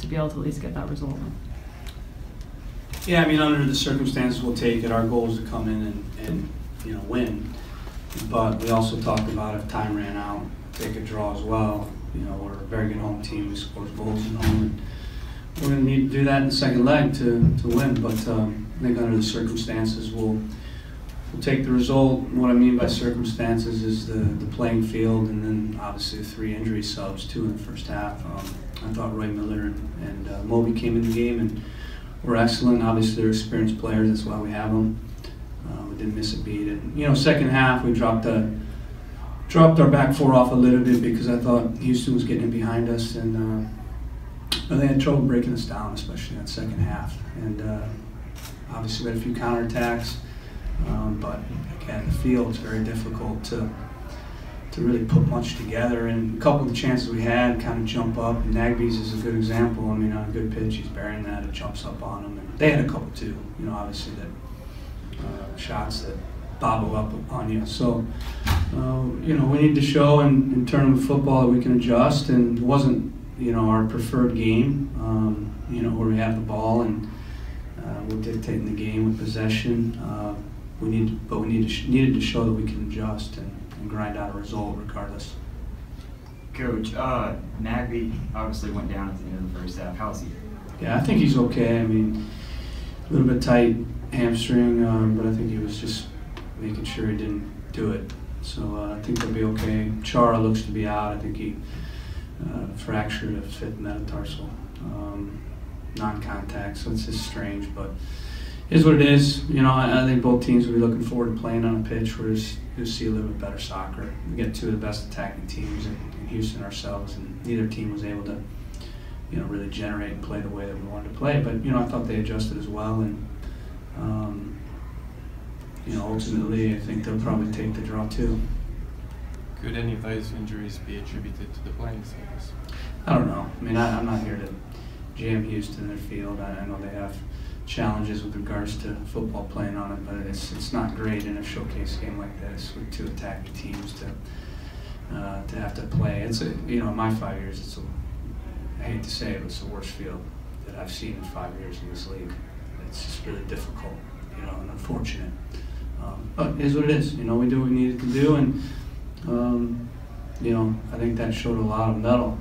to be able to at least get that result. Yeah, I mean, under the circumstances, we'll take it. Our goal is to come in and win. But we also talked about if time ran out, take a draw as well. We're a very good home team. We score goals at home, and we're going to need to do that in the second leg to win. But I think under the circumstances, we'll take the result. What I mean by circumstances is the playing field, and then obviously the 3 injury subs, 2 in the first half. I thought Roy Miller and Moby came in the game and were excellent. Obviously, they're experienced players. That's why we have them. We didn't miss a beat. And second half we dropped our back 4 off a little bit because I thought Houston was getting in behind us, and they had trouble breaking us down, especially in that second half. And obviously we had a few counterattacks, but again, the field's very difficult to really put much together. And a couple of the chances we had kind of jump up. And Nagby's is a good example. I mean, on a good pitch, he's burying that. It jumps up on him. And they had a couple too. Obviously that shots that bobble up on you. So, we need to show in tournament football that we can adjust. And it wasn't, our preferred game. Where we have the ball and we're dictating the game with possession. We needed to show that we can adjust and grind out a result regardless. Coach, Nagby obviously went down at the end of the first half. How is he? Yeah, I think he's okay. I mean, a little bit tight hamstring, but I think he was just making sure he didn't do it. So I think they'll be okay. Chara looks to be out. I think he fractured a 5th metatarsal, non-contact, so it's just strange, but it is what it is. I think both teams will be looking forward to playing on a pitch where you'll see a little bit better soccer. We get 2 of the best attacking teams in Houston ourselves, and neither team was able to, really generate and play the way that we wanted to play. But I thought they adjusted as well, and ultimately I think they'll probably take the draw too. Could any of those injuries be attributed to the playing surface? I don't know. I mean, I'm not here to jam Houston in their field. I know they have challenges with regards to football playing on it, but it's not great in a showcase game like this with 2 attacking teams to have to play. It's in my 5 years, I hate to say it, but it's the worst field that I've seen in 5 years in this league. It's just really difficult, and unfortunate. But it is what it is. We do what we needed to do, and I think that showed a lot of mettle,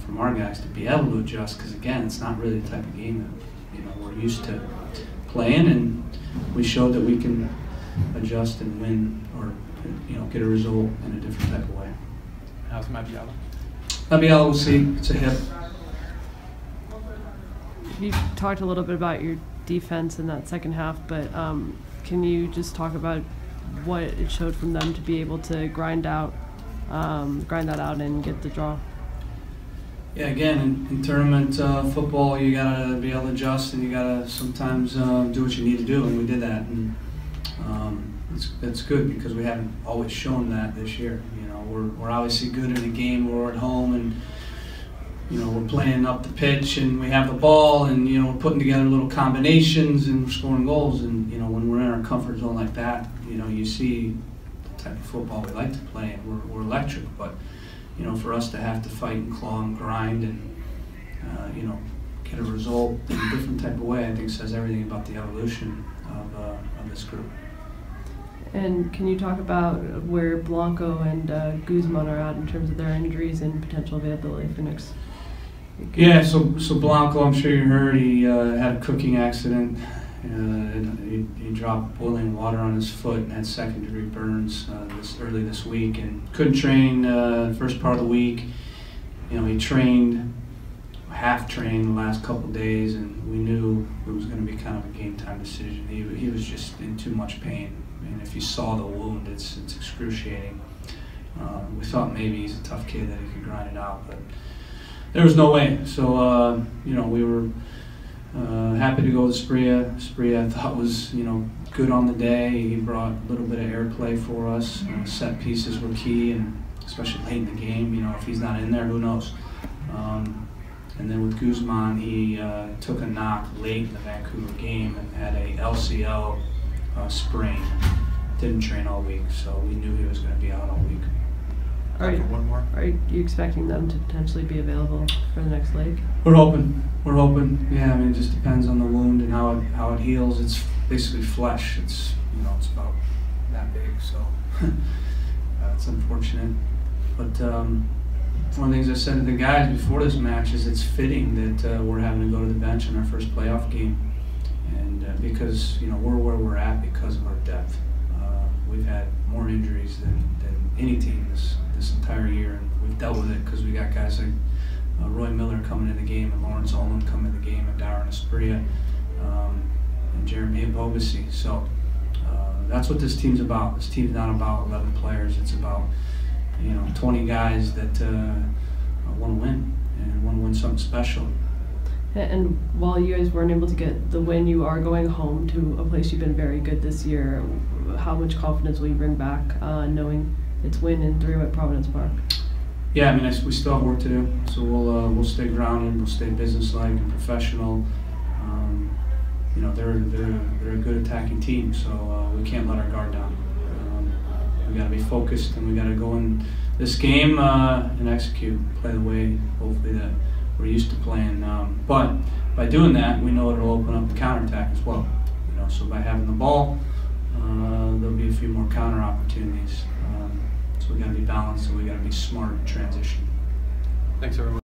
from our guys to be able to adjust. Because again, it's not really the type of game that we're used to playing, and we showed that we can adjust and win, or get a result in a different type of way. How's Mabiala? Mabiala, we'll see. It's a hip. You talked a little bit about your defense in that second half, but can you just talk about what it showed from them to be able to grind that out and get the draw? Yeah, again, in tournament football, you gotta be able to adjust, and you gotta sometimes do what you need to do, and we did that. And it's good because we haven't always shown that this year. We're obviously good in a game where we're at home, and we're playing up the pitch, and we have the ball, and we're putting together little combinations, and we're scoring goals. And when we're in our comfort zone like that, you see the type of football we like to play, and we're electric. But for us to have to fight and claw and grind and get a result in a different type of way, I think says everything about the evolution of this group. And can you talk about where Blanco and Guzman are at in terms of their injuries and potential availability for next week? Yeah, so Blanco, I'm sure you heard, he had a cooking accident. He dropped boiling water on his foot and had second-degree burns early this week, and couldn't train the first part of the week. He trained, half-trained the last couple of days, and we knew it was going to be kind of a game-time decision. He was just in too much pain. And if you saw the wound, it's excruciating. We thought maybe he's a tough kid that he could grind it out, but there was no way. So, we were happy to go with Spria. Spria, I thought, was, good on the day. He brought a little bit of airplay for us. Set pieces were key, and especially late in the game. If he's not in there, who knows? And then with Guzman, he took a knock late in the Vancouver game and had a LCL sprain. Didn't train all week, so we knew he was going to be out all week. Are Time for one more? Are you expecting them to potentially be available for the next leg? We're hoping. We're hoping. Yeah, I mean, it just depends on the wound and how it heals. It's basically flesh. It's it's about that big, so it's unfortunate. But one of the things I said to the guys before this match is it's fitting that we're having to go to the bench in our first playoff game, and because we're where we're at because of our depth. We've had more injuries than any team this entire year, and we've dealt with it because we got guys like Roy Miller coming in the game, and Lawrence Ullman coming in the game, and Darren Espria, and Jeremy Bogasi. So that's what this team's about. This team's not about 11 players. It's about 20 guys that want to win and want to win something special. And while you guys weren't able to get the win, you are going home to a place you've been very good this year. How much confidence will you bring back knowing it's win in 3 at Providence Park? Yeah, I mean, we still have work to do, so we'll stay grounded, we'll stay businesslike and professional. They're a good attacking team, so we can't let our guard down. We got to be focused, and we got to go in this game and execute, play the way hopefully that we're used to playing. But by doing that, we know it'll open up the counterattack as well. So by having the ball, there'll be a few more counter opportunities. So we got to be balanced, and we got to be smart in transition. Thanks, everyone.